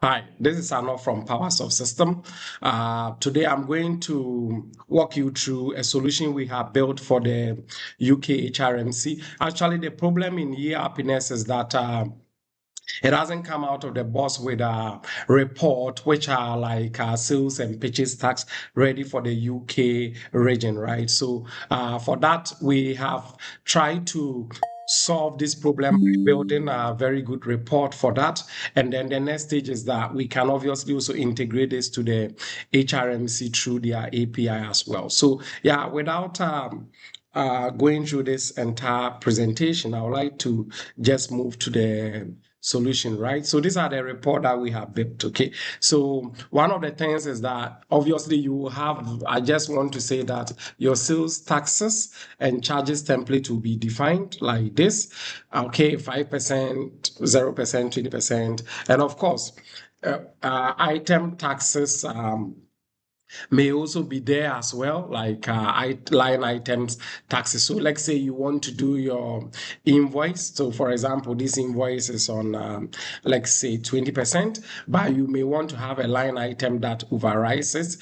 Hi, this is Arno from PowerSoft System. Today I'm going to walk you through a solution we have built for the UK HRMC. Actually, the problem in ERPNext is that it hasn't come out of the box with a report, which are like sales and purchase tax ready for the UK region, right? So for that, we have tried to solve this problem by building a very good report for that. And then the next stage is that we can obviously also integrate this to the HRMC through their API as well. So yeah, without going through this entire presentation, I would like to just move to the solution, right? So these are the report that we have built, okay? So one of the things is that obviously you have, I just want to say that your sales taxes and charges template will be defined like this, okay? 5%, 0%, 20%, and of course, item taxes, may also be there as well, like line items taxes. So let's say you want to do your invoice. So for example, this invoice is on, let's say 20%, but you may want to have a line item that overrides it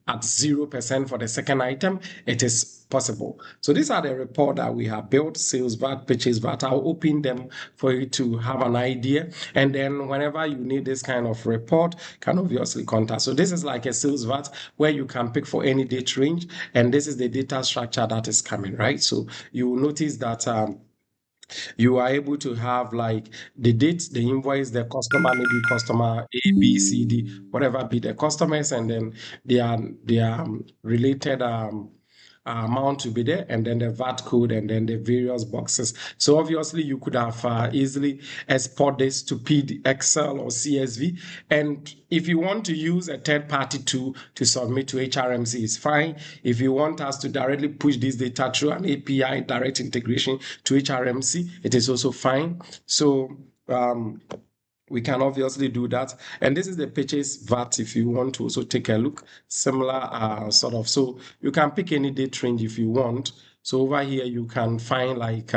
at 0% for the second item. It is possible. So these are the report that we have built, sales VAT, purchase VAT. I'll open them for you to have an idea. And then whenever you need this kind of report, can obviously contact. So this is like a sales VAT where you can pick for any date range. And this is the data structure that is coming, right? So you will notice that you are able to have like the date, the invoice, the customer, maybe customer A, B, C, D, whatever be the customers, and then their related amount to be there, and then the VAT code, and then the various boxes. So obviously you could have easily export this to Excel or CSV. And if you want to use a third-party tool to submit to HRMC, it's fine. If you want us to directly push this data through an API direct integration to HRMC, it is also fine. So we can obviously do that. And this is the purchase VAT if you want to also take a look, similar sort of. So you can pick any date range if you want. So over here, you can find like,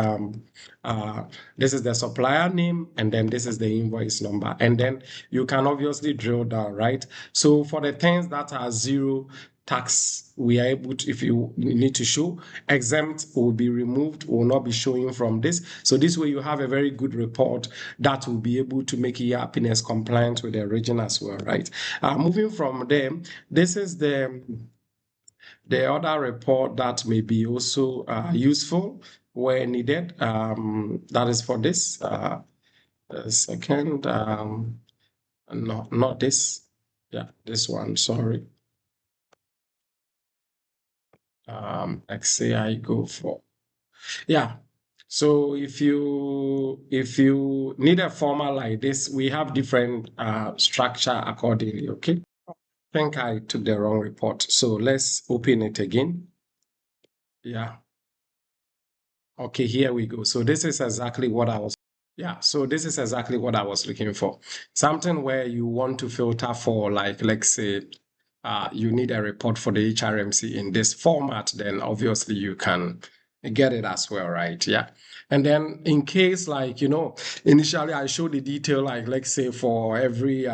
this is the supplier name, and then this is the invoice number. And then you can obviously drill down, right? So for the things that are zero tax, we are able to, if you need to show, exempt will be removed, will not be showing from this. So this way you have a very good report that will be able to make ERPNext compliant with the region as well, right? Moving from there, this is the other report that may be also useful where needed. That is for this. Second, no, not this. Yeah, this one, sorry. Let's say I go for, yeah. So if you need a format like this, we have different structure accordingly, okay? I think I took the wrong report. So let's open it again. Yeah. Okay, here we go. So this is exactly what I was, yeah, so this is exactly what I was looking for. Something where you want to filter for, like, let's say, you need a report for the HRMC in this format, then obviously you can get it as well, right? Yeah. And then in case, like, initially I showed the detail, like, let's say for every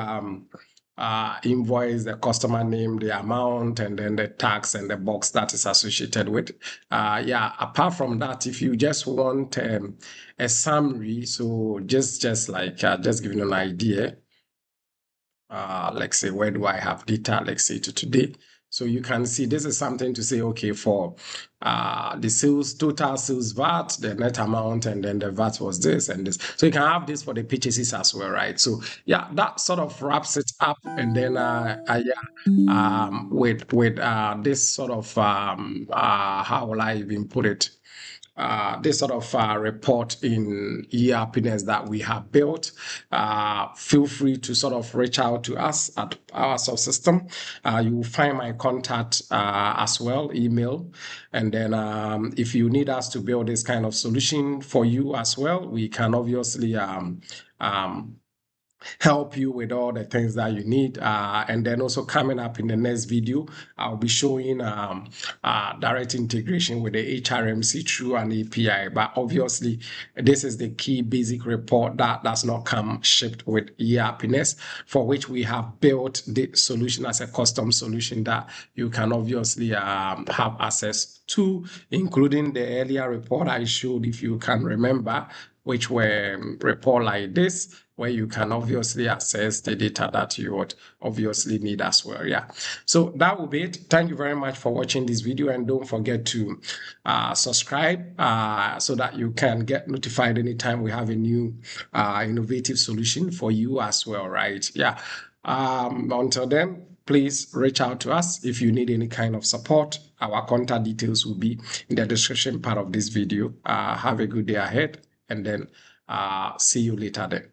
invoice, the customer name, the amount, and then the tax and the box that is associated with. Yeah, apart from that, if you just want a summary, so just like just giving an idea, let's say, where do I have data, let's say to today. So you can see this is something to say, okay, for the sales, total sales VAT, the net amount, and then the VAT was this and this. So you can have this for the purchases as well, right? So yeah, that sort of wraps it up. And then with this sort of how will I even put it? This sort of report in ERPNext that we have built. Feel free to sort of reach out to us at our subsystem. You will find my contact as well, email. And then if you need us to build this kind of solution for you as well, we can obviously help you with all the things that you need. And then also coming up in the next video, I'll be showing direct integration with the HRMC through an API. But obviously, this is the key basic report that does not come shipped with ERPNext, for which we have built the solution as a custom solution that you can obviously have access to, including the earlier report I showed, if you can remember, which were report like this, where you can obviously access the data that you would obviously need as well. Yeah, so that will be it. Thank you very much for watching this video, and don't forget to subscribe so that you can get notified anytime we have a new innovative solution for you as well, right? Yeah. Until then, please reach out to us if you need any kind of support. Our contact details will be in the description part of this video. Have a good day ahead, and then see you later then.